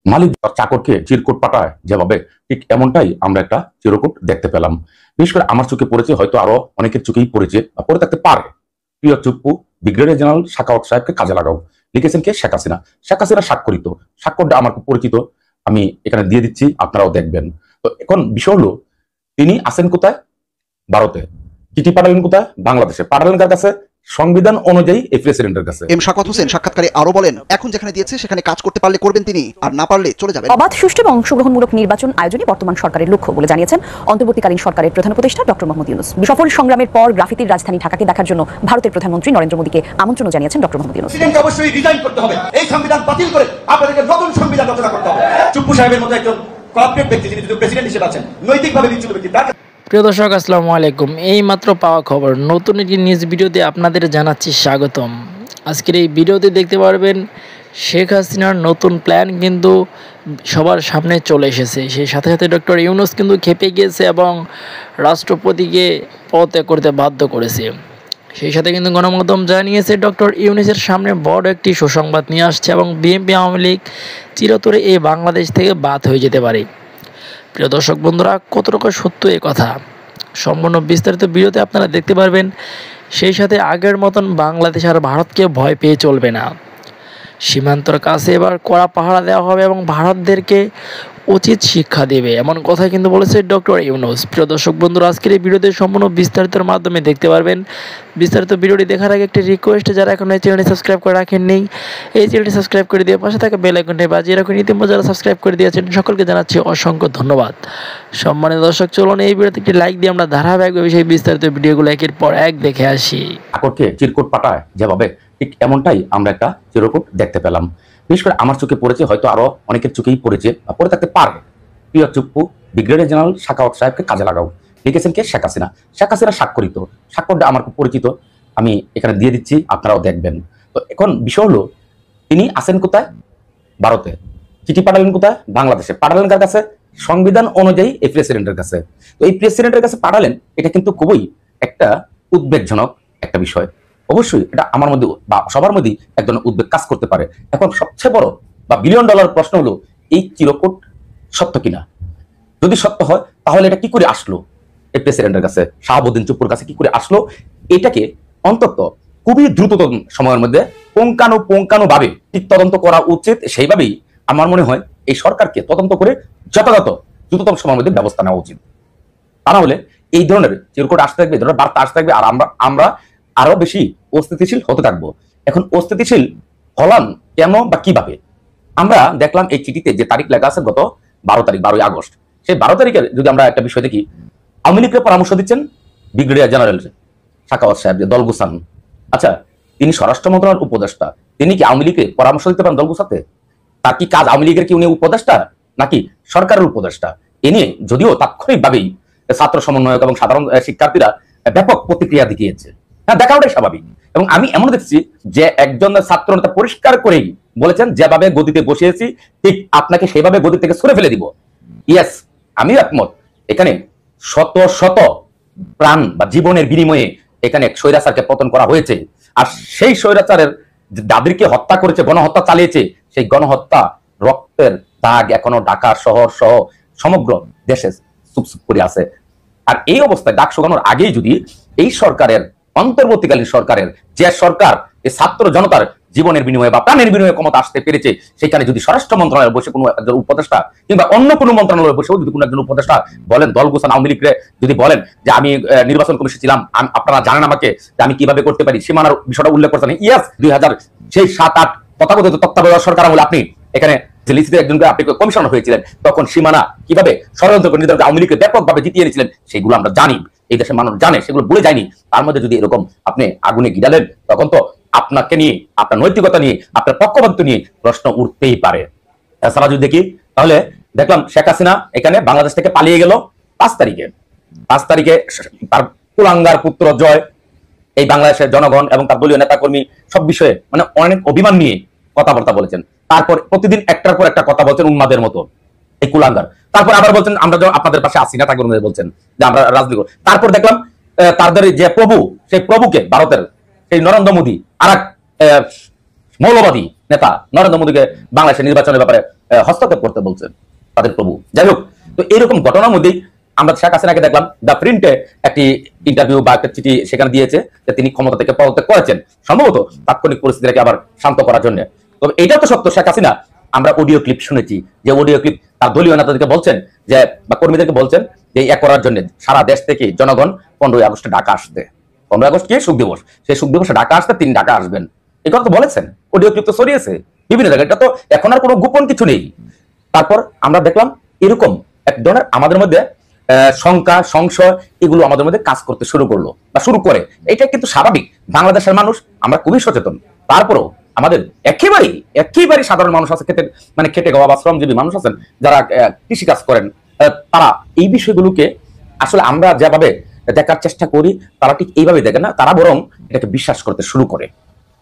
মালিক চাকরকে চিরকুট পাঠায় যেভাবে, ঠিক এমনটাই আমরা একটা চিরকুট দেখতে পেলাম। বিশেষ করে আমার চোখে পড়েছে, হয়তো আরো অনেকের চোখেই পড়েছে বা পড়ে থাকতে পারে। প্রিয় চুপ্পু, ব্রিগেডিয়ার জেনারেল সাখাওয়াত সাহেবকে কাজে লাগাও। লিখেছেন কে? শেখ হাসিনা। শেখ হাসিনা স্বাক্ষরিত, স্বাক্ষরটা আমার খুব পরিচিত, আমি এখানে দিয়ে দিচ্ছি, আপনারাও দেখবেন। তো এখন বিষয় হলো, তিনি আছেন কোথায়? ভারতে। চিঠি পাঠালেন কোথায়? বাংলাদেশে। পাঠালেন কার কাছে? সংবিধান অনুযায়ী এই প্রেসিডেন্টের কাছে। এম শাকাওয়াত হোসেন সাক্ষাৎকারে আরো বলেন, এখন যেখানে দিয়েছে সেখানে কাজ করতে পারলে করবেন তিনি, আর না পারলে চলে যাবেন। অবাধ, সুষ্ঠু এবং অংশগ্রহণমূলক নির্বাচন আয়োজনই বর্তমান সরকারের লক্ষ্য বলে জানিয়েছেন অন্তর্বর্তীকালীন সরকারের প্রধান উপদেষ্টা ডক্টর মোহাম্মদ ইউনূস। সফল সংগ্রামের পর গ্রাফিতির রাজধানী ঢাকাকে দেখার জন্য ভারতের প্রধানমন্ত্রী নরেন্দ্র মোদীকে আমন্ত্রণ জানিয়েছেন ডক্টর মোহাম্মদ ইউনূস। প্রেসিডেন্টকে অবশ্যই রিজাইন করতে হবে, এই সংবিধান বাতিল করে আপনাদেরকে নতুন সংবিধান রচনা করতে হবে। চুপ্পু সাহেবের মতো একজন কর্পোরেট ব্যক্তি, যিনি যদি প্রেসিডেন্ট হিসেবে আছেন, নৈতিকভাবে বিচ্যুত ব্যক্তি, তাকে। প্রিয় দর্শক, আসসালামু আলাইকুম। এই মাত্র পাওয়া খবর, নতুন একটি নিউজ ভিডিওতে আপনাদের জানাচ্ছি স্বাগতম। আজকের এই ভিডিওতে দেখতে পারবেন শেখ হাসিনার নতুন প্ল্যান কিন্তু সবার সামনে চলে এসেছে। সেই সাথে সাথে ডক্টর ইউনূস কিন্তু খেপে গিয়েছে এবং রাষ্ট্রপতিকে পদত্যাগ করতে বাধ্য করেছে। সেই সাথে কিন্তু গণমাধ্যম জানিয়েছে ডক্টর ইউনূসের সামনে বড় একটি সুসংবাদ নিয়ে আসছে এবং বিএনপি আওয়ামী লীগ চিরতরে এই বাংলাদেশ থেকে বাদ হয়ে যেতে পারে। প্রিয় দর্শক বন্ধুরা, কতটুকু সত্য এই কথা সম্পূর্ণ বিস্তারিত ভিডিওতে আপনারা দেখতে পারবেন। সেই সাথে আগের মতন বাংলাদেশ আর ভারতকে ভয় পেয়ে চলবে না। সীমান্তর কাছে এবার কড়া পাহারা দেওয়া হবে এবং ভারতদেরকে উচিত শিক্ষা দেবে, এমন কথাই কিন্তু বলেছে ডক্টর ইউনূস। প্রিয় দর্শক বন্ধুরা, আজকের এই ভিডিওতে সম্পূর্ণ বিস্তারিতের মাধ্যমে দেখতে পারবেন। বিস্তারিত ভিডিওটি দেখার আগে একটি রিকোয়েস্ট, যারা এখন এই চ্যানেলটি সাবস্ক্রাইব করে রাখেননি, এই চ্যানেলটি সাবস্ক্রাইব করে দিয়ে পাশে থাকা বেল আইকনটি বাজিয়ে রাখুন। ইতিমধ্যে যারা সাবস্ক্রাইব করে দিয়েছেন সকলকে জানাচ্ছি অসংখ্য ধন্যবাদ। সম্মানিত দর্শক, চলুন এই ভিডিওতে একটি লাইক দিয়ে আমরা ধারাবাহিকভাবে সেই বিস্তারিত ভিডিওগুলো একের পর এক দেখে আসি। চাকরকে চিরকুট পাঠায় যেভাবে, ঠিক এমনটাই আমরা একটা চিরকুট দেখতে পেলাম। বিশেষ করে আমার চোখে পড়েছে, হয়তো আরো অনেকের চোখেই পড়েছে বা পড়ে থাকতে পারে। প্রিয় চুপ্পু, ব্রিগেডিয়ার জেনারেল সাখাওয়াত সাহেবকে কাজে লাগাও। লিখেছেন কে? শেখ হাসিনা। শেখ হাসিনা স্বাক্ষরিত, স্বাক্ষরটা আমার খুব পরিচিত, আমি এখানে দিয়ে দিচ্ছি, আপনারাও দেখবেন। তো এখন বিষয় হলো, তিনি আছেন কোথায়? ভারতে। চিঠি পাঠালেন কোথায়? বাংলাদেশে। পাঠালেন কার কাছে? সংবিধান অনুযায়ী এই প্রেসিডেন্টের কাছে। তো এই প্রেসিডেন্টের কাছে পাঠালেন, এটা কিন্তু খুবই একটা উদ্বেগজনক একটা বিষয়। অবশ্যই এটা আমার মধ্যে বা সবার মধ্যেই এক ধরনের উদ্বেগ কাজ করতে পারে। এখন সবচেয়ে বড় বা বিলিয়ন ডলার প্রশ্ন হলো, এই চিরকুট সত্য কিনা। যদি সত্য হয় তাহলে এটা কি করে আসলো এই প্রেসিডেন্টের কাছে, শাহাবুদ্দিন চুপ্পুর কাছে কি করে আসলো? এটাকে অন্তত খুবই দ্রুততম সময়ের মধ্যে পুঙ্খানুপুঙ্খানুভাবে ঠিক তদন্ত করা উচিত। সেইভাবেই আমার মনে হয় এই সরকারকে তদন্ত করে যথাযথ দ্রুততম সময়ের মধ্যে ব্যবস্থা নেওয়া উচিত। তা না হলে এই ধরনের চিরকুট আসতে থাকবে, এই ধরনের বার্তা আসতে থাকবে, আর আমরা আরো বেশি অস্থিতিশীল হতে থাকবো। এখন অস্থিতিশীল হলাম কেন বা কিভাবে? আমরা দেখলাম এই চিঠিতে যে তারিখ লেখা আছে, গত 12 তারিখ, 12ই আগস্ট। সেই 12 তারিখের যদি আমরা একটা বিষয় দেখি, আওয়ামী লীগকে পরামর্শ দিচ্ছেন ব্রিগেডিয়ার জেনারেল সাখাওয়াত সাহেব, যে দল গুছান। আচ্ছা, তিনি স্বরাষ্ট্র মন্ত্রণালয়ের উপদেষ্টা, তিনি কি আওয়ামী লীগকে পরামর্শ দিতে পারেন দল গুছাতে? তার কি কাজ? আওয়ামী লীগের কি উনি উপদেষ্টা নাকি সরকারের উপদেষ্টা? এ নিয়ে যদিও তাৎক্ষণিকভাবেই ছাত্র সমন্বয়ক এবং সাধারণ শিক্ষার্থীরা ব্যাপক প্রতিক্রিয়া দেখিয়েছে। হ্যাঁ, দেখা ওটাই স্বাভাবিক। এবং আমি এমন দেখছি যে একজন ছাত্র নেতা পরিষ্কার করেই বলেছেন, যেভাবে গদিতে বসিয়েছি ঠিক আপনাকে সেভাবে গদি থেকে সরে ফেলে দিব। ইয়েস, আমি একমত। এখানে শত শত প্রাণ বা জীবনের বিনিময়ে এখানে স্বৈরাচারকে পতন করা হয়েছে। আর সেই স্বৈরাচারের যাদেরকে হত্যা করেছে, গণহত্যা চালিয়েছে, সেই গণহত্যা রক্তের দাগ এখনো ঢাকা শহর সহ সমগ্র দেশে চুপচুপ করে আছে। আর এই অবস্থায় দাগ শুকানোর আগেই যদি এই সরকারের, অন্তর্বর্তীকালীন সরকারের, যে সরকার এই ছাত্র জনতার জীবনের বিনিময়ে বা প্রাণের বিনিময়ে ক্ষমতা আসতে পেরেছে, সেখানে যদি স্বরাষ্ট্র মন্ত্রণালয়ে বসে কোনো একজন উপদেষ্টা কিংবা অন্য কোনো মন্ত্রণালয়ে বসেও যদি কোনো একজন উপদেষ্টা বলেন, দল গোছান আওয়ামী লীগকে যদি বলেন যে আমি নির্বাচন কমিশন ছিলাম, আপনারা জানেন আমাকে যে আমি কিভাবে করতে পারি, সীমানার বিষয়টা উল্লেখ করছেন। ইয়াস, 2000 সেই 7-8 তথাকথিত তত্ত্বাবধায়ক সরকার আমলে আপনি এখানে যে লিস্টে একজনকে আপনি কমিশনার হয়েছিলেন, তখন সীমানা কিভাবে ষড়যন্ত্র করে নির্ধারণ আওয়ামী লীগকে ব্যাপকভাবে জিতিয়ে এনেছিলেন, সেগুলো আমরা জানি, এই দেশের মানুষ জানে, সেগুলো ভুলে যায়নি। তার মধ্যে যদি এরকম আপনি আগুনে গিরালেন, তখন তো আপনাকে নিয়ে, আপনার নৈতিকতা নিয়ে, আপনার পক্ষপাতিত্ব নিয়ে প্রশ্ন উঠতেই পারে। এছাড়া যদি দেখি, তাহলে দেখলাম শেখ হাসিনা এখানে বাংলাদেশ থেকে পালিয়ে গেল 5 তারিখে। 5 তারিখে তার কুলাঙ্গার পুত্র জয় এই বাংলাদেশের জনগণ এবং তার দলীয় নেতাকর্মী সব বিষয়ে মানে অনেক অভিমান নিয়ে কথাবার্তা বলেছেন। তারপর প্রতিদিন একটার পর একটা কথা বলছেন উন্মাদের মতো, এই কুলাঙ্গার। তারপর আবার বলছেন আমরা আপনাদের পাশে আসি না, তাকে বলছেন যে আমরা রাজনীতি করি। তারপর দেখলাম তাদের যে প্রভু, সেই প্রভুকে, ভারতের সেই নরেন্দ্র মোদী আর এক মৌলবাদী নেতা নরেন্দ্র মোদীকে বাংলাদেশের নির্বাচনের ব্যাপারে হস্তক্ষেপ করতে বলছেন তাদের প্রভু। যাই হোক, তো এরকম ঘটনার মধ্যেই আমরা শেখ হাসিনাকে দেখলাম দ্য প্রিন্টে একটি ইন্টারভিউ বা একটা চিঠি সেখানে দিয়েছে যে তিনি ক্ষমতা থেকে পদত্যাগ করেছেন, সম্ভবত তাৎক্ষণিক পরিস্থিতিটাকে আবার শান্ত করার জন্য। তবে এটাও তো সত্য, শেখ হাসিনা আমরা অডিও ক্লিপ শুনেছি, যে অডিও ক্লিপ তার দলীয় নেতাদেরকে বলছেন যে, বা কর্মীদেরকে বলছেন যে এক করার জন্য সারা দেশ থেকে জনগণ 15ই আগস্টে ঢাকা আসবে। 15 আগস্ট কি সুখ দিবস, সেই সুখ দিবসে ঢাকা আসতে তিনি ঢাকা আসবেন, এই কথা তো বলেছেন। অডিও ক্লিপ তো ছড়িয়েছে বিভিন্ন জায়গায়, এটা তো এখন আর কোনো গোপন কিছু নেই। তারপর আমরা দেখলাম এরকম এক ধরনের আমাদের মধ্যে শঙ্কা সংশয় এগুলো আমাদের মধ্যে কাজ করতে শুরু করলো বা শুরু করে। এটা কিন্তু স্বাভাবিক, বাংলাদেশের মানুষ আমরা খুবই সচেতন। তারপরেও আমাদের একেবারেই সাধারণ মানুষ আছে, খেটে খাওয়া বা শ্রমজীবী মানুষ আছেন যারা কৃষি কাজ করেন, তারা এই বিষয়গুলোকে আসলে আমরা যেভাবে দেখার চেষ্টা করি তারা ঠিক এইভাবে দেখে না, তারা বরং এটাকে বিশ্বাস করতে শুরু করে।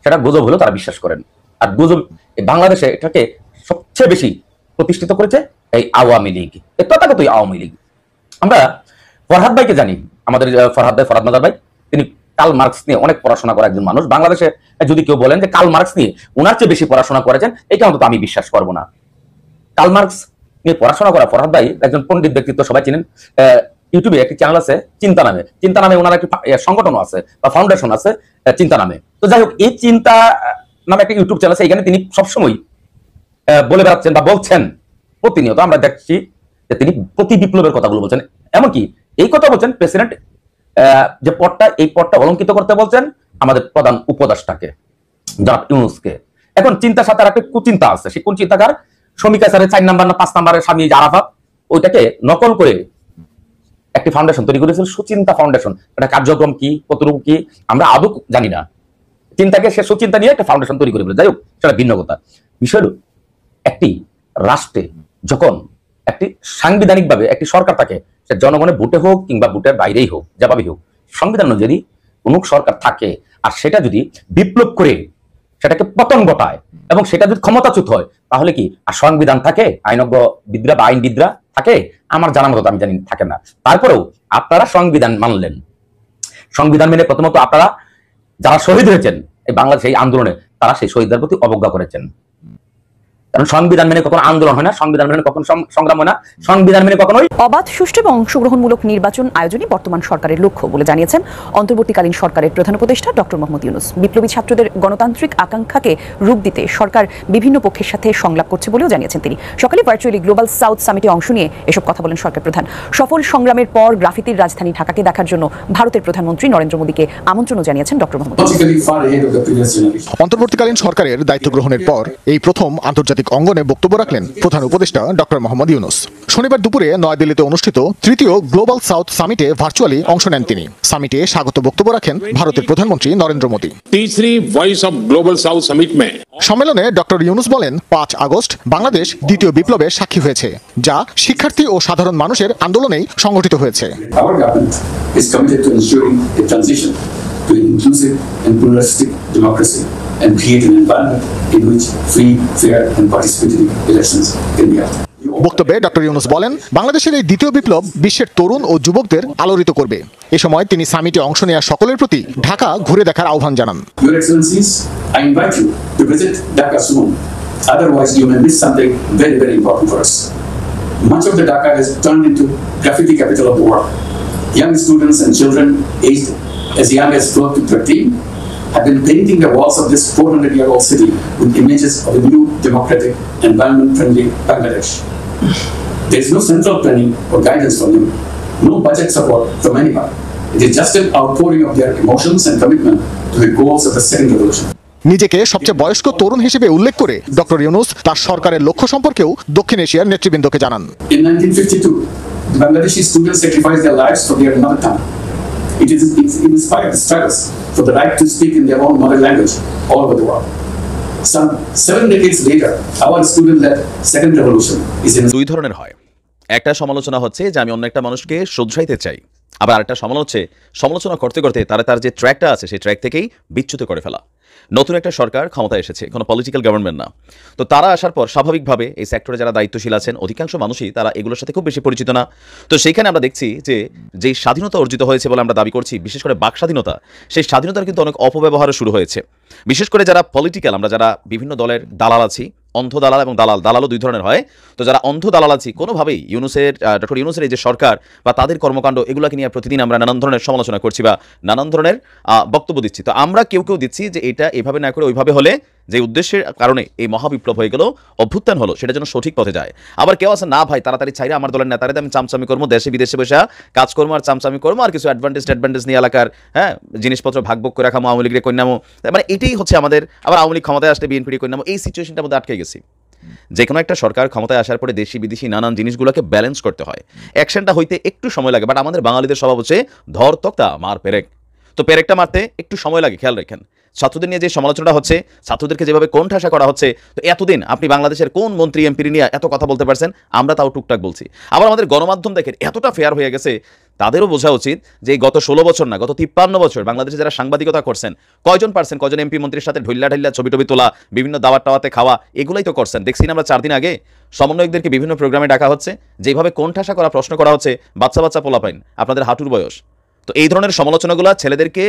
সেটা গুজব হলেও তারা বিশ্বাস করেন। আর গুজব বাংলাদেশে এটাকে সবচেয়ে বেশি প্রতিষ্ঠিত করেছে এই আওয়ামী লীগ, এই তথাগত আওয়ামী লীগ। আমরা ফরহাদ ভাইকে জানি, আমাদের ফরহাদ মাজার ভাই, তিনি কার্ল মার্কস নিয়ে অনেক পড়াশোনা করা একজন মানুষ। বাংলাদেশে যদি কেউ বলেন যে কার্ল মার্কস নিয়ে ওনার চেয়ে বেশি পড়াশোনা করেছেন, এটা অন্তত আমি বিশ্বাস করবো না। কার্ল মার্কস নিয়ে পড়াশোনা করা ফরহাদ ভাই একজন পণ্ডিত ব্যক্তিত্ব, সবাই চিনেন। ইউটিউবে একটি চ্যানেল আছে চিন্তা নামে ওনার একটি সংগঠনও আছে বা ফাউন্ডেশন আছে চিন্তা নামে। তো যাই হোক, এই চিন্তা নামে একটা ইউটিউব চ্যানেল আছে, এখানে তিনি সবসময় বলে বেড়াচ্ছেন বা বলছেন প্রতিনিয়ত, আমরা দেখছি যে তিনি প্রতি বিপ্লবের কথাগুলো বলছেন। এমনকি এই কথা বলছেন প্রেসিডেন্ট যে পদটা, এই পদটা অলঙ্কিত করতে বলছেন আমাদের প্রধান উপদেষ্টাকে, জনাব ইউনূসকে। এখন চিন্তার সাথে আর একটা কুচিন্তা আছে, সেই কোন চিন্তাকার শ্রমিক স্যারের 4 নাম্বার না 5 নাম্বারের স্বামী আরাফাত, ওইটাকে নকল করে একটি ফাউন্ডেশন তৈরি করেছিল, সুচিন্তা ফাউন্ডেশন। এটা কার্যক্রম কি, কতটুকু কি আমরা আদৌ জানি না। চিন্তাকে সে সুচিন্তা নিয়ে একটা ফাউন্ডেশন তৈরি করে, যাই হোক সেটা ভিন্ন কথা। বিষয় হলো, একটি রাষ্ট্রে যখন একটি সাংবিধানিকভাবে একটি সরকার থাকে, সে জনগণের ভোটে হোক কিংবা ভোটের বাইরেই হোক, যেভাবেই হোক, সংবিধান যদি কোন সরকার থাকে আর সেটা যদি বিপ্লব করে সেটাকে পতন ঘটায় এবং সেটা যদি ক্ষমতাচ্যুত হয়, তাহলে কি আর সংবিধান থাকে? আইনজ্ঞবিদরা বা আইনবিদরা থাকে? আমার জানার মতো আমি জানি থাকে না। তারপরেও আপনারা সংবিধান মানলেন, সংবিধান মেনে প্রথমত আপনারা যারা শহীদ হয়েছেন এই বাংলাদেশ এই আন্দোলনে, তারা সেই শহীদদের প্রতি অবজ্ঞা করেছেন। কারণ সংবিধান মেনে কখনো আন্দোলন হয় না, সংবিধান মেনে কখনো সংগ্রাম হয় না, সংবিধান মেনে কখনোই অবাধ, সুষ্ঠু এবং অংশগ্রহণমূলক নির্বাচন আয়োজনই বর্তমান সরকারের লক্ষ্য বলে জানিয়েছেন অন্তর্বর্তীকালীন সরকারের প্রধান উপদেষ্টা ডক্টর মোহাম্মদ ইউনূস। বিপ্লবী ছাত্রদের গণতান্ত্রিক আকাঙ্ক্ষাকে রূপ দিতে সরকার বিভিন্ন পক্ষের সাথে সংলাপ করছে বলেও জানিয়েছেন তিনি। সকালে ভার্চুয়ালি গ্লোবাল সাউথ সামিটে অংশ নিয়ে এসব কথা বলেন সরকার প্রধান। সফল সংগ্রামের পর গ্রাফিতির রাজধানী ঢাকাকে দেখার জন্য ভারতের প্রধানমন্ত্রী নরেন্দ্র মোদীকে আমন্ত্রণও জানিয়েছেন ডক্টর মোহাম্মদ ইউনূস। অন্তর্বর্তীকালীন সরকারের দায়িত্ব গ্রহণের পর এই প্রথম আন্তর্জাতিক অঙ্গনে বক্তব্য রাখলেন প্রধান উপদেষ্টা ডক্টর মোহাম্মদ ইউনূস। শনিবার দুপুরে নয়াদিল্লিতে অনুষ্ঠিত তৃতীয় গ্লোবাল সাউথ সামিটে ভার্চুয়ালি অংশ নেন তিনি। সামিটে স্বাগত বক্তব্য রাখেন ভারতের প্রধানমন্ত্রী নরেন্দ্র মোদী। तीसरी voice of global south summit में সম্মেলনে ডক্টর ইউনূস বলেন, 5 আগস্ট বাংলাদেশ দ্বিতীয় বিপ্লবের সাক্ষী হয়েছে, যা শিক্ষার্থী ও সাধারণ মানুষের আন্দোলনেই সংগঠিত হয়েছে। Our government is committed to ensuring a transition to an inclusive and pluralistic democracy and create an environment in which free, fair and participatory elections can be held. বক্তব্যে ডক্টর ইউনূস বলেন, বাংলাদেশের এই দ্বিতীয় বিপ্লব বিশ্বের তরুণ ও যুবকদের আলোড়িত করবে। এ সময় তিনি সামিটে অংশ নেওয়া সকলের প্রতি ঢাকা ঘুরে দেখার আহ্বান জানান। Your Excellencies, I invite you to visit Dhaka soon. Otherwise, you may miss something very, very important for us. Much of the Dhaka has turned into graffiti capital of the world. Young students and children aged as young as 12 to 13 have been painting the walls of this 400-year-old city with images of a new, democratic, environment-friendly Bangladesh. There is no central planning or guidance from you, no budget support from anyone. It is just an outpouring of their emotions and commitment to the goals of the second revolution. নিজেকে সবচেয়ে বয়স্ক তরুণ হিসেবে উল্লেখ করে doctor Yunus তার সরকারের লক্ষ্য সম্পর্কেও দক্ষিণ এশিয়ার নেতৃবৃন্দকে জানান। In 1952, the Bangladeshi students sacrificed their lives for their mother tongue. It inspired the struggles for the right to speak in their own mother language all over the world. Some 7 decades later, our student-led second revolution is in দুই ধরনের হয়। একটা সমালোচনা হচ্ছে যে আমি অন্য একটা মানুষকে শুধরাইতে চাই, আবার আরেকটা সমালোচনা করতে করতে তার যে ট্র্যাকটা আছে সেই ট্র্যাক থেকেই বিচ্যুত করে ফেলা। নতুন একটা সরকার ক্ষমতায় এসেছে, কোনো পলিটিক্যাল গভর্নমেন্ট না। তো তারা আসার পর স্বাভাবিকভাবে এই সেক্টরে যারা দায়িত্বশীল আছেন অধিকাংশ মানুষই তারা এগুলোর সাথে খুব বেশি পরিচিত না। তো সেইখানে আমরা দেখছি যে যেই স্বাধীনতা অর্জিত হয়েছে বলে আমরা দাবি করছি, বিশেষ করে বাক স্বাধীনতা, সেই স্বাধীনতার কিন্তু অনেক অপব্যবহারও শুরু হয়েছে। বিশেষ করে যারা পলিটিক্যাল, আমরা যারা বিভিন্ন দলের দালাল আছি, অন্ধ দালাল এবং দালালও দুই ধরনের হয়। তো যারা অন্ধ দালাল আছি, কোনোভাবেই ডক্টর ইউনূসের এই যে সরকার বা তাদের কর্মকাণ্ড এগুলোকে নিয়ে প্রতিদিন আমরা নানান ধরনের সমালোচনা করছি বা নানান ধরনের বক্তব্য দিচ্ছি। তো আমরা কেউ দিচ্ছি যে এটা এভাবে না করে ওইভাবে হলে, যে উদ্দেশ্যের কারণে এই মহাবিপ্লব হয়ে গেল, অভ্যুত্থান হলো, সেটা যেন সঠিক পথে যায়। আবার কেউ আছে না ভাই তাড়াতাড়ি ছাইরা আমার দলের নেতারে আমি চামচামি করবো, দেশে বিদেশে বসে কাজ করবো আর চামচামি করবো, আর কিছু অ্যাডভান্টেজ নিয়ে এলাকার জিনিসপত্র ভাগ করে রাখামো, আওয়ামী লীগের কন্যামো, মানে এটাই হচ্ছে আমাদের। আবার আওয়ামী লীগ ক্ষমতায় আসলে বিএনপির কন্যামো, এই সিচুয়েশনটার মধ্যে আটকে গেছি। যে কোনো একটা সরকার ক্ষমতায় আসার পরে দেশি বিদেশি নানান জিনিসগুলোকে ব্যালেন্স করতে হয়, অ্যাকশনটা হইতে একটু সময় লাগে। বাট আমাদের বাঙালিদের স্বভাব হচ্ছে ধর তক্তা মার পেরেক, তো পেরেকটা মারতে একটু সময় লাগে। খেয়াল রাখেন, ছাত্রদের নিয়ে যে সমালোচনাটা হচ্ছে, ছাত্রদেরকে যেভাবে কোণঠাসা করা হচ্ছে, তো এতদিন আপনি বাংলাদেশের কোন মন্ত্রী এমপি নিয়ে এত কথা বলতে পারছেন? আমরা তাও টুকটাক বলছি। আবার আমাদের গণমাধ্যম দেখেন এতটা ফেয়ার হয়ে গেছে, তাদেরও বোঝা উচিত যে গত 16 বছর না, গত 53 বছর বাংলাদেশে যারা সাংবাদিকতা করছেন, কয়জন এমপি মন্ত্রীর সাথে ঢইল্লা ছবি তোলা, বিভিন্ন দাওয়াত টাওয়াতে খাওয়া, এগুলাই তো করছেন। দেখছি না আমরা 4 দিন আগে সমন্বয়কদেরকে বিভিন্ন প্রোগ্রামে ডাকা হচ্ছে, যেভাবে কোণঠাসা করা প্রশ্ন করা হচ্ছে, বাচ্চা পোলাপাইন, আপনাদের হাঁটুর বয়স। তো এই ধরনের সমালোচনাগুলো ছেলেদেরকে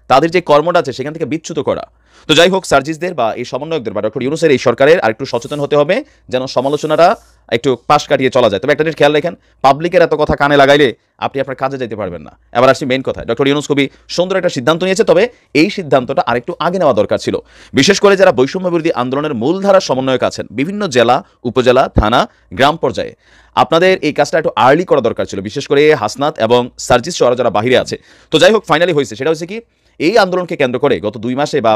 তাদের যে কর্মটা আছে সেখান থেকে বিচ্যুত করা। তো যাই হোক, সার্জিসদের বা এই সমন্বয়কদের বা ডক্টর ইউনূসের এই সরকারের আরেকটু সচেতন হতে হবে, যেন সমালোচনাটা একটু পাশ কাটিয়ে চলা যায়। তবে একটা জিনিস খেয়াল রাখেন, পাবলিকের এত কথা কানে লাগাইলে আপনি আপনার কাজে যেতে পারবেন না। এবার আসছি মেইন কথা, ডক্টর ইউনূস খুবই সুন্দর একটা সিদ্ধান্ত নিয়েছে, তবে এই সিদ্ধান্তটা আরেকটু আগে নেওয়া দরকার ছিল। বিশেষ করে যারা বৈষম্য বিরোধী আন্দোলনের মূলধারা সমন্বয়ক আছেন বিভিন্ন জেলা, উপজেলা, থানা, গ্রাম পর্যায়ে, আপনাদের এই কাজটা একটু আর্লি করা দরকার ছিল, বিশেষ করে হাসনাত এবং সার্জিস সহ যারা বাহিরে আছে। তো যাই হোক, ফাইনালি হয়েছে। সেটা হচ্ছে কি, এই আন্দোলনকে কেন্দ্র করে গত 2 মাসে বা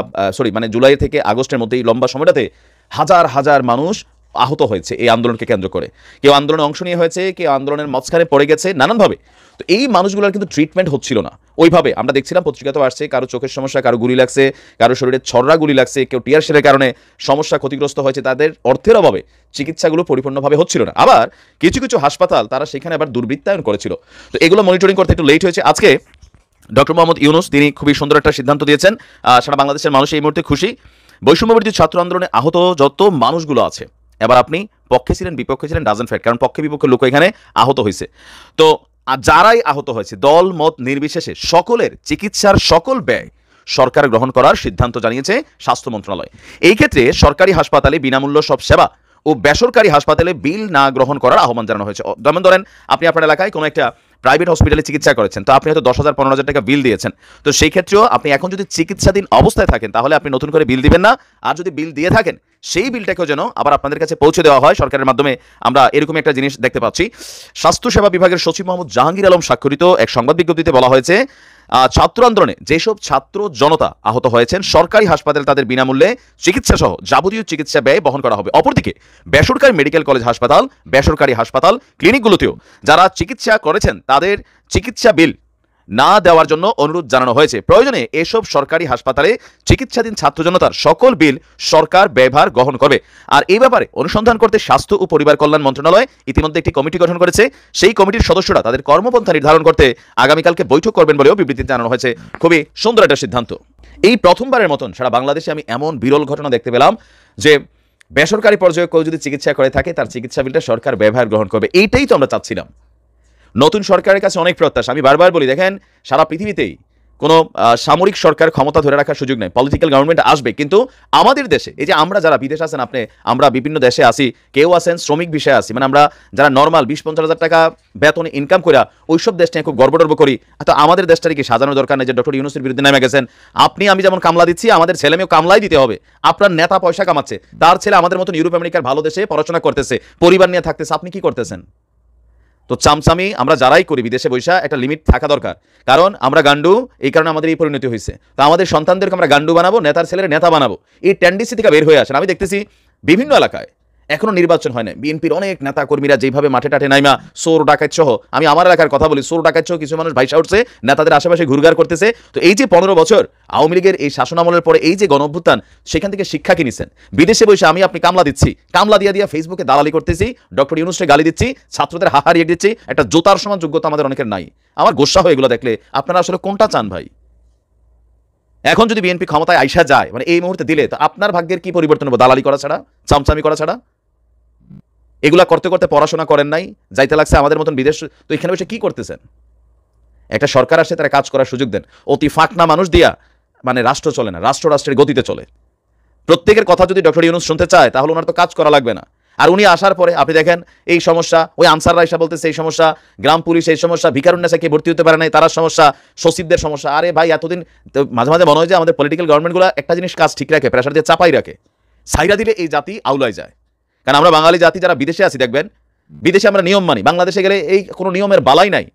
জুলাই থেকে আগস্টের মধ্যে এই লম্বা সময়টাতে হাজার মানুষ আহত হয়েছে এই আন্দোলনকে কেন্দ্র করে। কেউ আন্দোলনে অংশ নিয়ে হয়েছে, কেউ আন্দোলনের মাঝখানে পড়ে গেছে নানানভাবে। তো এই মানুষগুলোর কিন্তু ট্রিটমেন্ট হচ্ছিল না ওইভাবে। আমরা দেখছিলাম পত্রিকাতেও আসছে, কারো চোখের সমস্যা, কারো গুলি লাগছে, কারো শরীরে ছড়রা গুলি লাগছে, কেউ টিয়ার শেলের কারণে সমস্যা ক্ষতিগ্রস্ত হয়েছে, তাদের অর্থের অভাবে চিকিৎসাগুলো পরিপূর্ণভাবে হচ্ছিল না। আবার কিছু হাসপাতাল তারা সেখানে আবার দুর্বৃত্তায়ন করেছিল। তো এগুলো মনিটরিং করতে একটু লেট হয়েছে। আজকে ডক্টর মোহাম্মদ ইউনূস তিনি খুবই সুন্দর একটা সিদ্ধান্ত দিয়েছেন। সারা বাংলাদেশের মানুষ এই মুহূর্তে খুশি। বৈষম্যবিরোধী ছাত্র আন্দোলনে আহত যত মানুষগুলো আছে, এবার আপনি পক্ষে ছিলেন বিপক্ষে ছিলেন ডাজেন্ট ফ্যাক্ট, কারণ পক্ষে বিপক্ষে লোক এখানে আহত হয়েছে। তো যারাই আহত হয়েছে দল মত নির্বিশেষে সকলের চিকিৎসার সকল ব্যয় সরকার গ্রহণ করার সিদ্ধান্ত জানিয়েছে স্বাস্থ্য মন্ত্রণালয়। এই ক্ষেত্রে সরকারি হাসপাতালে বিনামূল্য সব সেবা ও বেসরকারি হাসপাতালে বিল না গ্রহণ করার আহ্বান জানানো হয়েছে। যেমন ধরেন আপনি আপনার এলাকায় কোনো একটা প্রাইভেট হসপিটালে চিকিৎসা করেছেন, তো আপনি হয়তো 10,000-15,000 টাকা বিল দিয়েছেন। তো সেই ক্ষেত্রেও আপনি এখন যদি চিকিৎসাধীন অবস্থায় থাকেন তাহলে আপনি নতুন করে বিল দিবেন না। আর যদি বিল দিয়ে থাকেন সেই বিলটাকেও যেন আবার আপনাদের কাছে পৌঁছে দেওয়া হয় সরকারের মাধ্যমে। আমরা এরকম একটা জিনিস দেখতে পাচ্ছি। স্বাস্থ্যসেবা বিভাগের সচিব মোহাম্মদ জাহাঙ্গীর আলম স্বাক্ষরিত এক সংবাদ বিজ্ঞপ্তিতে বলা হয়েছে, ছাত্র আন্দোলনে যেসব ছাত্র জনতা আহত হয়েছেন সরকারি হাসপাতালে তাদের বিনামূল্যে চিকিৎসা সহ যাবতীয় চিকিৎসা ব্যয় বহন করা হবে। অপরদিকে বেসরকারি মেডিকেল কলেজ হাসপাতাল, বেসরকারি হাসপাতাল, ক্লিনিকগুলোতেও যারা চিকিৎসা করেছেন তাদের চিকিৎসা বিল না দেওয়ার জন্য অনুরোধ জানানো হয়েছে। প্রয়োজনে এসব সরকারি হাসপাতালে চিকিৎসাধীন ছাত্র জনতার সকল বিল সরকার ব্যয়ভার গ্রহণ করবে। আর এই ব্যাপারে অনুসন্ধান করতে স্বাস্থ্য ও পরিবার কল্যাণ মন্ত্রণালয় ইতিমধ্যে একটি কমিটি গঠন করেছে। সেই কমিটির সদস্যরা তাদের কর্মপন্থা নির্ধারণ করতে আগামীকালকে বৈঠক করবেন বলেও বিবৃতিতে জানানো হয়েছে। খুবই সুন্দর একটা সিদ্ধান্ত। এই প্রথমবারের মতন সারা বাংলাদেশে আমি এমন বিরল ঘটনা দেখতে পেলাম যে বেসরকারি পর্যায়ে কেউ যদি চিকিৎসা করে থাকে তার চিকিৎসা বিলটা সরকার ব্যয়ভার গ্রহণ করবে। এইটাই তো আমরা চাচ্ছিলাম। নতুন সরকারের কাছে অনেক প্রত্যাশা। আমি বারবার বলি, দেখেন সারা পৃথিবীতেই কোনো সামরিক সরকার ক্ষমতা ধরে রাখার সুযোগ নেই, পলিটিক্যাল গভর্নমেন্ট আসবে। কিন্তু আমাদের দেশে এই যে আমরা যারা বিদেশে আছেন, আমরা বিভিন্ন দেশে আসি, কেউ আছেন শ্রমিক বিষয়ে আসি, মানে আমরা যারা নর্মাল 20-50 হাজার টাকা বেতনে ইনকাম করে ওইসব দেশ নিয়ে খুব গর্বটর্ব করি। তো আমাদের দেশটাকে কি সাজানোর দরকার নেই যে ডক্টর ইউনূসের বিরুদ্ধে নেমে গেছেন? আমি যেমন কামলা দিচ্ছি, আমাদের ছেলে মেয়েও কামলাই দিতে হবে। আপনার নেতা পয়সা কামাচ্ছে, তার ছেলে আমাদের মতন ইউরোপ আমেরিকার ভালো দেশে পড়াশোনা করতেছে, পরিবার নিয়ে থাকতেছে, আপনি কি করতেছেন? তো চামচামি আমরা যারাই করি বিদেশে বৈশা একটা লিমিট থাকা দরকার। কারণ আমরা গান্ডু, এই কারণে আমাদের এই পরিণতি হয়েছে। তো আমাদের সন্তানদেরকে আমরা গান্ডু বানাবো, নেতার ছেলের নেতা বানাবো, এই টেন্ডেন্সি থেকে বের হয়ে আসেন। আমি দেখতেছি বিভিন্ন এলাকায় এখনো নির্বাচন হয় না, বিএনপির অনেক নেতা কর্মীরা যেভাবে মাঠে টাঠে নাইমা চোর ডাকাত সহ, আমি আমার এলাকার কথা বলি, চোর ডাকাত সহ কিছু মানুষ ভাইসা উঠছে, নেতাদের আশেপাশে ঘুরঘার করতেছে। তো এই যে 15 বছর আওয়ামী লীগের এই শাসন আমলের পরে এই যে গণঅভ্যুত্থান, সেখান থেকে শিক্ষা কি নিছেন? বিদেশে বসে আপনি কামলা দিচ্ছি, কামলা দিয়া ফেসবুকে দালালি করতেছি, ডক্টর ইউনূসকে গালি দিচ্ছি, ছাত্রদের হাহারিয়ে দিচ্ছি, একটা জোতার সমান যোগ্যতা আমাদের অনেকের নাই। আমার গোস্বা হয় এগুলো দেখলে। আপনারা আসলে কোনটা চান ভাই? এখন যদি বিএনপি ক্ষমতায় আইসা যায়, মানে এই মুহূর্তে দিলে, তো আপনার ভাগ্যের কি পরিবর্তন হবে? দালালি করা ছাড়া, চামচামি করা ছাড়া। এগুলা করতে করতে পড়াশোনা করেন নাই, যাইতে লাগছে আমাদের মতন বিদেশ, তো এখানে বসে কি করতেছেন? একটা সরকার আসে, তারা কাজ করার সুযোগ দেন। অতি ফাঁকনা মানুষ দিয়া মানে রাষ্ট্র চলে না, রাষ্ট্র রাষ্ট্রের গতিতে চলে। প্রত্যেকের কথা যদি ডক্টর ইউনূস শুনতে চায়, তাহলে ওনার তো কাজ করা লাগবে না। আর উনি আসার পরে আপনি দেখেন এই সমস্যা, ওই আনসাররা এসে বলতেছে এই সমস্যা, গ্রাম পুলিশ এই সমস্যা, ভিকারুন্নেসা কে ভর্তি হতে পারে নাই তার সমস্যা, সচিবদের সমস্যা। আরে ভাই, এতদিন মাঝে মাঝে মনে হয় যে আমাদের পলিটিক্যাল গভর্নমেন্টগুলো একটা জিনিস কাজ ঠিক রাখে, প্রেশার দিয়ে চাপাই রাখে, সাইরা দিলে এই জাতি আউলায় যায়। কারণ আমরা বাঙালি জাতি যারা বিদেশে আছি, দেখবেন বিদেশে আমরা নিয়ম মানি, বাংলাদেশে গেলে এই কোনো নিয়মের বালাই নাই,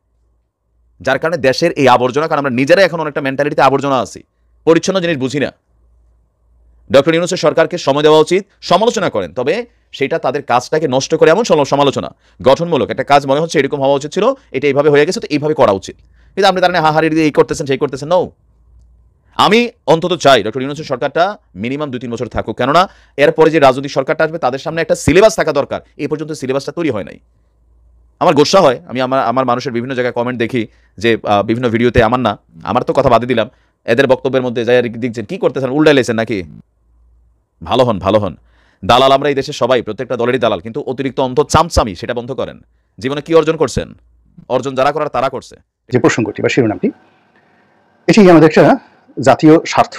যার কারণে দেশের এই আবর্জনা, কারণ আমরা নিজেরাই এখন অনেকটা মেন্টালিটিতে আবর্জনা আছি, পরিচ্ছন্ন জিনিস বুঝি না। ডক্টর ইউনূসের সরকারকে সময় দেওয়া উচিত, সমালোচনা করেন, তবে সেটা তাদের কাজটাকে নষ্ট করে এমন সমালোচনা, গঠনমূলক একটা কাজ মনে হচ্ছে এরকম হওয়া উচিত ছিল, এটা এইভাবে হয়ে গেছে তো এইভাবে করা উচিত। কিন্তু আপনি তার হাহারি দিয়ে এই করতেছেন সেই করতেছেন। নো, আমি অন্তত চাই ডক্টর ইউনূসের সরকারটা মিনিমাম 2-3 বছর থাকুক, কেননা এরপরে যে রাজনৈতিক সরকারটা আসবে তাদের সামনে একটা সিলেবাস থাকা দরকার। এই পর্যন্ত সিলেবাসটা তৈরি হয় নাই। আমার গোসা হয়, আমি আমার মানুষের বিভিন্ন জায়গায় কমেন্ট দেখি যে বিভিন্ন ভিডিওতে, আমার তো কথা বাদে দিলাম, এদের বক্তব্যের মধ্যে যাই দেখছেন কি করতেছেন, উল্টাই লেছেন নাকি? ভালো হন। দালাল আমরা এই দেশে সবাই, প্রত্যেকটা দলেরই দালাল, কিন্তু অতিরিক্ত অন্ত চামচামি সেটা বন্ধ করেন। জীবনে কি অর্জন করছেন? অর্জন যারা করার তারা করছে। যে প্রসঙ্গটি বা শিরোনামটি, এটি আমাদের একটা জাতীয় স্বার্থ,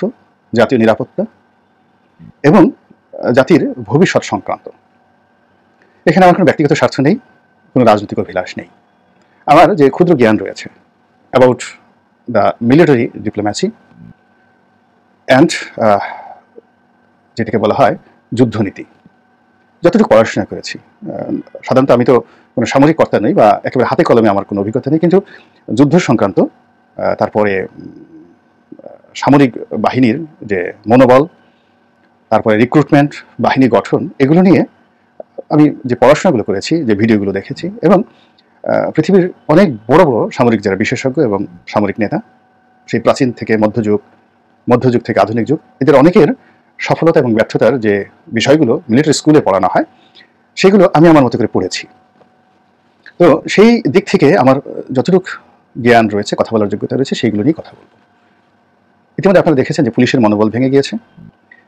জাতীয় নিরাপত্তা এবং জাতির ভবিষ্যৎ সংক্রান্ত। এখানে আমার কোনো ব্যক্তিগত স্বার্থ নেই, কোনো রাজনৈতিক অভিলাষ নেই। আমার যে ক্ষুদ্র জ্ঞান রয়েছে about the military diplomacy and যেটাকে বলা হয় যুদ্ধনীতি, যতটুকু পড়াশোনা করেছি, সাধারণত আমি তো কোনো সামরিক কর্তা নই বা একেবারে হাতে কলমে আমার কোনো অভিজ্ঞতা নেই, কিন্তু যুদ্ধ সংক্রান্ত, তারপরে সামরিক বাহিনীর যে মনোবল, তারপরে রিক্রুটমেন্ট, বাহিনী গঠন, এগুলো নিয়ে আমি যে পড়াশোনাগুলো করেছি, যে ভিডিওগুলো দেখেছি, এবং পৃথিবীর অনেক বড় বড় সামরিক যারা বিশেষজ্ঞ এবং সামরিক নেতা, সেই প্রাচীন থেকে মধ্যযুগ থেকে আধুনিক যুগ, এদের অনেকের সফলতা এবং ব্যর্থতার যে বিষয়গুলো মিলিটারি স্কুলে পড়ানো হয়, সেগুলো আমি আমার মতো করে পড়েছি। তো সেই দিক থেকে আমার যতটুকু জ্ঞান রয়েছে, কথা বলার যোগ্যতা রয়েছে, সেইগুলো নিয়ে কথা বলব। ইতিমধ্যে আপনারা দেখেছেন যে পুলিশের মনোবল ভেঙে গিয়েছে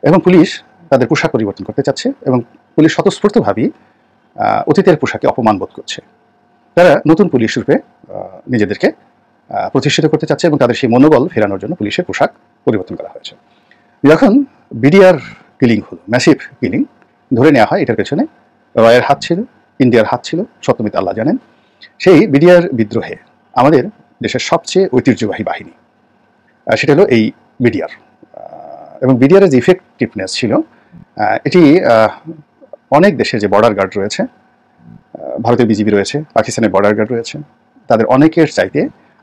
এবং পুলিশ তাদের পোশাক পরিবর্তন করতে চাচ্ছে এবং পুলিশ স্বতঃস্ফূর্তভাবেই অতীতের পোশাকে অপমান বোধ করছে। তারা নতুন পুলিশ রূপে নিজেদেরকে প্রতিষ্ঠিত করতে চাচ্ছে এবং তাদের সেই মনোবল ফেরানোর জন্য পুলিশের পোশাক পরিবর্তন করা হয়েছে। যখন বিডিআর কিলিং হলো, ম্যাসিভ কিলিং, ধরে নেওয়া হয় এটার পেছনে রয়ের হাত ছিল, ইন্ডিয়ার হাত ছিল, সত্যমিত আল্লাহ জানেন। সেই বিডিআর বিদ্রোহে আমাদের দেশের সবচেয়ে ঐতিহ্যবাহী বাহিনী সেটা হলো এই বিডিআর, এবং বিডিআরের যে ইফেক্টিভনেস ছিল, এটি অনেক দেশের যে বর্ডার গার্ড রয়েছে, ভারতের বিজিবি রয়েছে, পাকিস্তানের বর্ডার গার্ড রয়েছে, তাদের অনেকের চাইতে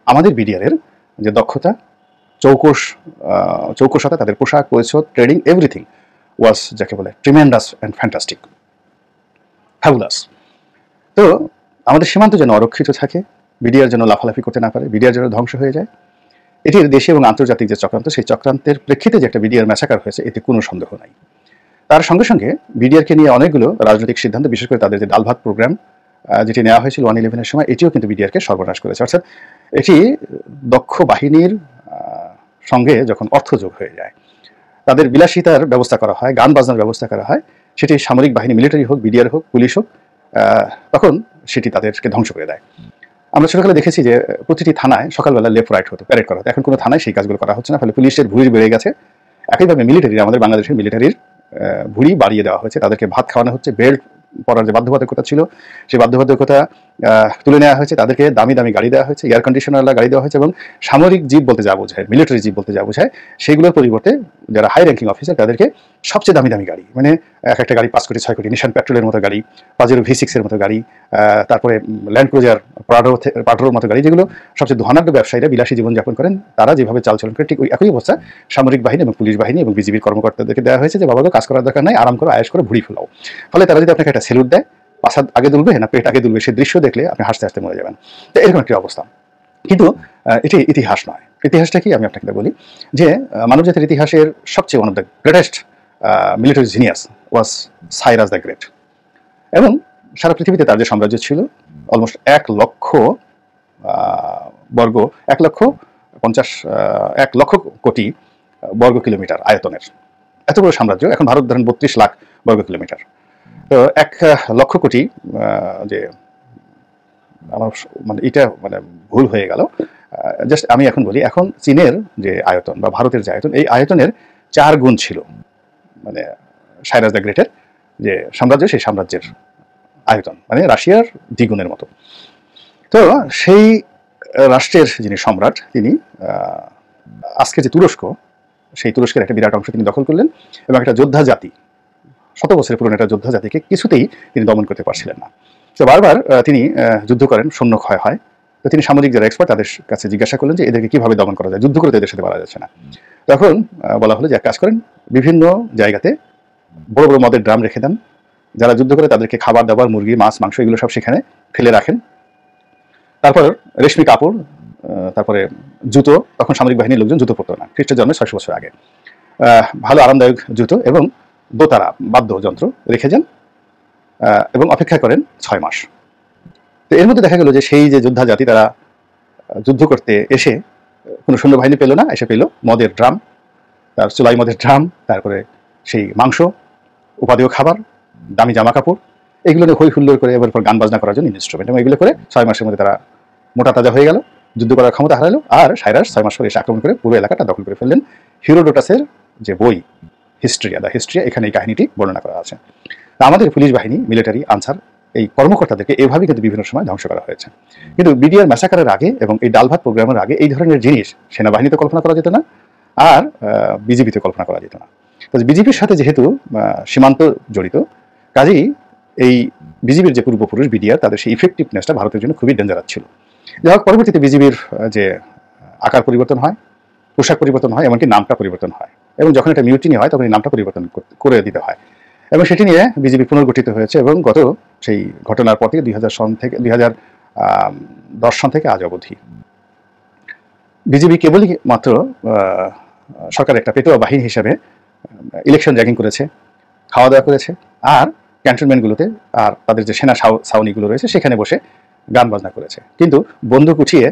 আমাদের বিডিআরের যে দক্ষতা, চৌকসতা, তাদের পোশাক পরিচ্ছদ, ট্রেনিং, এভরিথিং ওয়াজ যাকে বলে ট্রিমেন্ডাস অ্যান্ড ফ্যান্টাস্টিক, ফ্যাবুলাস। তো আমাদের সীমান্ত যেন অরক্ষিত থাকে, বিডিআর যেন লাফালাফি করতে না পারে, বিডিআর যেন ধ্বংস হয়ে যায়, এটির দেশে এবং আন্তর্জাতিক যে চক্রান্ত, সেই চক্রান্তের প্রেক্ষিতে যে একটা বিডিআর ম্যাসাকার হয়েছে, এতে কোনো সন্দেহ নাই। তার সঙ্গে সঙ্গে বিডিআরকে নিয়ে অনেকগুলো রাজনৈতিক সিদ্ধান্ত, বিশেষ করে তাদের যে ডাল ভাত প্রোগ্রাম যেটি নেওয়া হয়েছিল 1/11-এর সময়, এটিও কিন্তু বিডিআরকে সর্বনাশ করেছে। অর্থাৎ এটি দক্ষ বাহিনীর সঙ্গে যখন অর্থ যোগ হয়ে যায়, তাদের বিলাসিতার ব্যবস্থা করা হয়, গান বাজনার ব্যবস্থা করা হয়, সেটি সামরিক বাহিনী, মিলিটারি হোক, বিডিআর হোক, পুলিশ হোক, তখন সেটি তাদেরকে ধ্বংস করে দেয়। আমরা ছোটবেলায় দেখেছি যে প্রতিটি থানায় সকালবেলা লেফট রাইট হতো, প্যারেড করা হতো। এখন কোনো থানায় সেই কাজগুলো করা হচ্ছে না, ফলে পুলিশের ভুঁড়ি বেড়ে গেছে। একইভাবে মিলিটারির, আমাদের বাংলাদেশের মিলিটারির ভুঁড়ি বাড়িয়ে দেওয়া হয়েছে, তাদেরকে ভাত খাওয়ানো হচ্ছে, বেল্ট পরার যে বাধ্যবাধকতা ছিল সেই বাধ্যবাধকতা তুলে নেওয়া হয়েছে, তাদেরকে দামি দামি গাড়ি দেওয়া হয়েছে, এয়ার কন্ডিশনারওয়ালা গাড়ি দেওয়া হয়েছে, এবং সামরিক জীব বলতে যা বোঝায়, মিলিটারি জীব বলতে যা বোঝায়, সেগুলোর পরিবর্তে যারা হাই র্যাঙ্কিং অফিসার তাদেরকে সবচেয়ে দামি দামি গাড়ি, মানে এক একটা গাড়ি 5 কোটি 6 কোটি, নিশান পেট্রোলের মতো গাড়ি, পাজেরো V6-এর মতো গাড়ি, তারপরে ল্যান্ড ক্রুজার প্রাডোর মতো গাড়ি, যেগুলো সবচেয়ে ধনাঢ্য ব্যবসায়ীরা বিলাসী জীবনযাপন করেন, তারা যেভাবে চালচলন করে, ঠিক ওই একই অবস্থা সামরিক বাহিনী এবং পুলিশ বাহিনী এবং বিজিবির কর্মকর্তাদেরকে দেওয়া হয়েছে যে বাবা কাজ করার দরকার নাই, আরাম করো, আয়েশ করে ভুড়ি ফেলাও। ফলে তারা যদি আপনাকে একটা সেলুট দেয়, পাশা আগে দুলবে না পেট আগে দুলবে, সেই দৃশ্য দেখলে আপনি হাসতে হাসতে মরে যাবেন। তো এরকম একটি অবস্থা। কিন্তু এটি ইতিহাস নয়। ইতিহাসটা কি আমি আপনাকে বলি যে মানবজাতির ইতিহাসের সবচেয়ে one of the greatest military genius was Cyrus the great, এবং সারা পৃথিবীতে তার যে সাম্রাজ্য ছিল, অলমোস্ট 1 লক্ষ বর্গ, 1 লক্ষ কোটি বর্গ কিলোমিটার আয়তনের, এত বড় সাম্রাজ্য। এখন ভারত ধরেন 32 লাখ বর্গ কিলোমিটার। তো 1 লক্ষ কোটি, যে আমার মানে এটা মানে ভুল হয়ে গেল, জাস্ট আমি এখন বলি, এখন চীনের যে আয়তন বা ভারতের যে আয়তন, এই আয়তনের 4 গুণ ছিল মানে সাইরাস দ্য গ্রেটের যে সাম্রাজ্য, সেই সাম্রাজ্যের আয়তন মানে রাশিয়ার দ্বিগুণের মতো। তো সেই রাষ্ট্রের যিনি সম্রাট, তিনি আজকে যে তুরস্ক, সেই তুরস্কের একটা বিরাট অংশ তিনি দখল করলেন এবং একটা যোদ্ধা জাতি, 100 বছরের পুরনো একটা যোদ্ধা জাতিকে কিছুতেই তিনি দমন করতে পারছিলেন না। তো বারবার তিনি যুদ্ধ করেন, সৈন্য ক্ষয় হয়। তো তিনি সামরিক যারা এক্সপার্ট তাদের কাছে জিজ্ঞাসা করলেন যে এদেরকে কিভাবে দমন করা যায়, যুদ্ধ করে তো এদের সাথে পারা যাচ্ছে না। তখন বলা হলো যে এক কাজ করেন, বিভিন্ন জায়গাতে বড় বড় মদের ড্রাম রেখে দেন, যারা যুদ্ধ করে তাদেরকে খাবার দাবার, মুরগি, মাছ, মাংস এগুলো সব সেখানে ফেলে রাখেন। তারপর রেশমি কাপড়, তারপরে জুতো, তখন সামরিক বাহিনীর লোকজন জুতো পরতো না, খ্রিস্টের জন্মের 600 বছর আগে, ভালো আরামদায়ক জুতো এবং দোতারা বাদ্যযন্ত্র রেখে যান এবং অপেক্ষা করেন 6 মাস। তো এর মধ্যে দেখা গেল যে সেই যে যোদ্ধা জাতি, তারা যুদ্ধ করতে এসে কোনো সৈন্যবাহিনী পেল না, এসে পেল মদের ড্রাম, তার চুলাই মদের ড্রাম, তারপরে সেই মাংস, উপাদেয় খাবার, দামি জামা কাপড়, এগুলো নিয়ে হই হুল্লোড় করে এবার গান বাজনা করার জন্য ইনস্ট্রুমেন্ট, এবং এগুলো করে 6 মাসের মধ্যে তারা মোটা তাজা হয়ে গেল, যুদ্ধ করার ক্ষমতা হারালো। আর সাইরাস 6 মাস পরে এসে আক্রমণ করে পুরো এলাকাটা দখল করে ফেললেন। হিরোডোটাসের যে বই হিস্ট্রিয়া, দ্য হিস্ট্রিয়া, এখানে এই কাহিনীটি বর্ণনা করা আছে। আমাদের পুলিশ বাহিনী, মিলিটারি, আনসার, এই কর্মকর্তাদেরকে এভাবেই কিন্তু বিভিন্ন সময় ধ্বংস করা হয়েছে। কিন্তু বিডিআর ম্যাসাকারের আগে এবং এই ডালভাত প্রোগ্রামের আগে এই ধরনের জিনিস সেনাবাহিনীতে কল্পনা করা যেত না, আর বিজেপিতে কল্পনা করা যেত না। তো বিজেপির সাথে যেহেতু সীমান্ত জড়িত, কাজেই এই বিজেপির যে পূর্বপুরুষ বিডিআর, তাদের সেই ইফেক্টিভনেসটা ভারতের জন্য খুবই ডেঞ্জারাস ছিল। যাই হোক, পরবর্তীতে বিজেপির যে আকার পরিবর্তন হয়, পোশাক পরিবর্তন হয়, এমনকি নামটা পরিবর্তন হয়, এবং যখন এটা মিউটিনি হয় তখন এই নামটা পরিবর্তন করে দিতে হয়, এবং সেটি নিয়ে বিজেপি পুনর্গঠিত হয়েছে। এবং গত সেই ঘটনার পর থেকে 2010 সন থেকে আজ অবধি বিজেপি কেবলই মাত্র সরকার একটা পেটোয়া বাহিনী হিসেবে ইলেকশন র্যাগিং করেছে, খাওয়া দাওয়া করেছে, আর ক্যান্টনমেন্টগুলোতে আর তাদের যে সেনা ছাউনিগুলো রয়েছে সেখানে বসে গান বাজনা করেছে, কিন্তু বন্দুক উঠিয়ে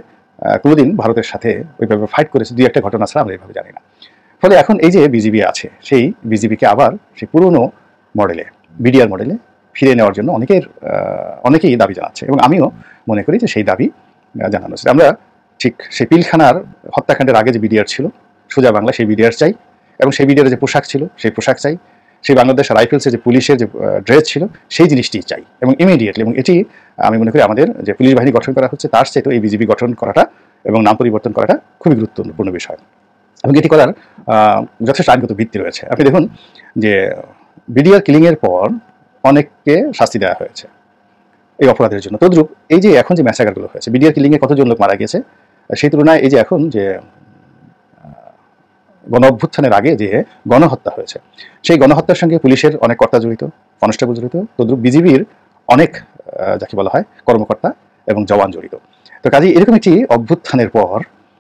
কোনোদিন ভারতের সাথে ওইভাবে ফাইট করেছে 2-1টা ঘটনা ছাড়া আমরা এইভাবে জানি না। ফলে এখন এই যে বিজেপি আছে, সেই বিজেপিকে আবার সেই পুরনো মডেলে, বিডিআর মডেলে ফিরে নেওয়ার জন্য অনেকেই দাবি জানাচ্ছে, এবং আমিও মনে করি যে সেই দাবি জানানো হচ্ছে। আমরা ঠিক সেই পিলখানার হত্যাকাণ্ডের আগে যে বিডিআর ছিল, সোজা বাংলা, সেই বিডিআর চাই, এবং সেই বিডিআর যে পোশাক ছিল সেই পোশাক চাই, সেই বাংলাদেশ রাইফেলসের যে পুলিশের যে ড্রেস ছিল সেই জিনিসটি চাই, এবং ইমিডিয়েটলি। এবং এটি আমি মনে করি আমাদের যে পুলিশ বাহিনী গঠন করা হচ্ছে তার চাইতেও এই বিজেপি গঠন করাটা এবং নাম পরিবর্তন করাটা খুবই গুরুত্বপূর্ণ বিষয়, এবং এটি করার যথেষ্ট আইনগত ভিত্তি রয়েছে। আপনি দেখুন যে বিডিআর কিলিংয়ের পর অনেককে শাস্তি দেওয়া হয়েছে এই অপরাধের জন্য। তদ্রূপ এই যে এখন যে ম্যাসাকারগুলো হয়েছে, বিডিআর কিলিংয়ে কতজন লোক মারা গিয়েছে, সেই তুলনায় এই যে এখন যে গণ অভ্যুত্থানের আগে যে গণহত্যা হয়েছে, সেই গণহত্যার সঙ্গে পুলিশের অনেক কর্তা জড়িত, কনস্টেবল জড়িত, তদ্রূপ বিজিবির অনেক যাকে বলা হয় কর্মকর্তা এবং জওয়ান জড়িত। তো কাজেই এরকম একটি অভ্যুত্থানের পর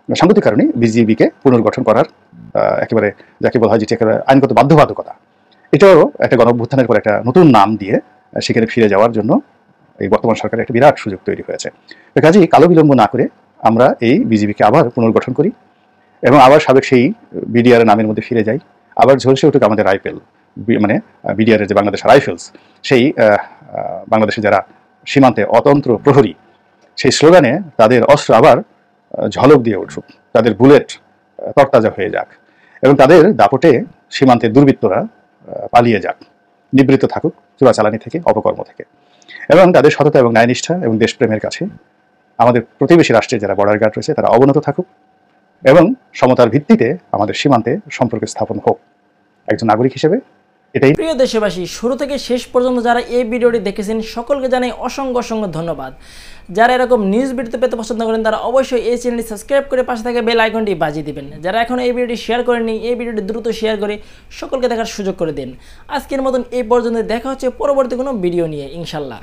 সাংগতিক কারণে বিজিবিকে পুনর্গঠন করার একেবারে যাকে বলা হয় যেটি একেবারে আইনগত বাধ্যবাধকতা, এটাও একটা গণ অভ্যুত্থানের পর একটা নতুন নাম দিয়ে সেখানে ফিরে যাওয়ার জন্য এই বর্তমান সরকারের একটা বিরাট সুযোগ তৈরি হয়েছে। তো কাজেই কালো বিলম্ব না করে আমরা এই বিজিবিকে আবার পুনর্গঠন করি এবং আবার সাবেক সেই বিডিআর নামের মধ্যে ফিরে যাই, আবার ঝলসে উঠুক আমাদের রাইফেল, মানে বিডিআর যে বাংলাদেশ রাইফেলস, সেই বাংলাদেশে যারা সীমান্তে অতন্ত্র প্রহরী, সেই স্লোগানে তাদের অস্ত্র আবার ঝলক দিয়ে উঠুক, তাদের বুলেট তরতাজা হয়ে যাক, এবং তাদের দাপটে সীমান্তের দুর্বৃত্তরা পালিয়ে যাক, নিবৃত্ত থাকুক চোরাচালানি থেকে, অপকর্ম থেকে, এবং তাদের সততা এবং ন্যায়নিষ্ঠা এবং দেশপ্রেমের কাছে আমাদের প্রতিবেশী রাষ্ট্রের যারা বর্ডার গার্ড রয়েছে তারা অবনত থাকুক, এবং সমতার ভিত্তিতে আমাদের সীমান্তে সম্পর্ক স্থাপন হোক। একজন নাগরিক হিসেবে এটাই। প্রিয় দেশবাসী, শুরু থেকে শেষ পর্যন্ত যারা এই ভিডিওটি দেখেছেন সকলকে জানাই অসংখ্য অসংখ্য ধন্যবাদ। যারা এরকম নিউজ ভিডিওতে পেতে পছন্দ করেন তারা অবশ্যই এই চ্যানেলটি সাবস্ক্রাইব করে পাশে থাকা বেল আইকনটি বাজিয়ে দিবেন। যারা এখনও এই ভিডিওটি শেয়ার করেননি, এই ভিডিওটি দ্রুত শেয়ার করে সকলকে দেখার সুযোগ করে দিন। আজকের মতন এই পর্যন্ত, দেখা হচ্ছে পরবর্তী কোনো ভিডিও নিয়ে ইনশাল্লাহ।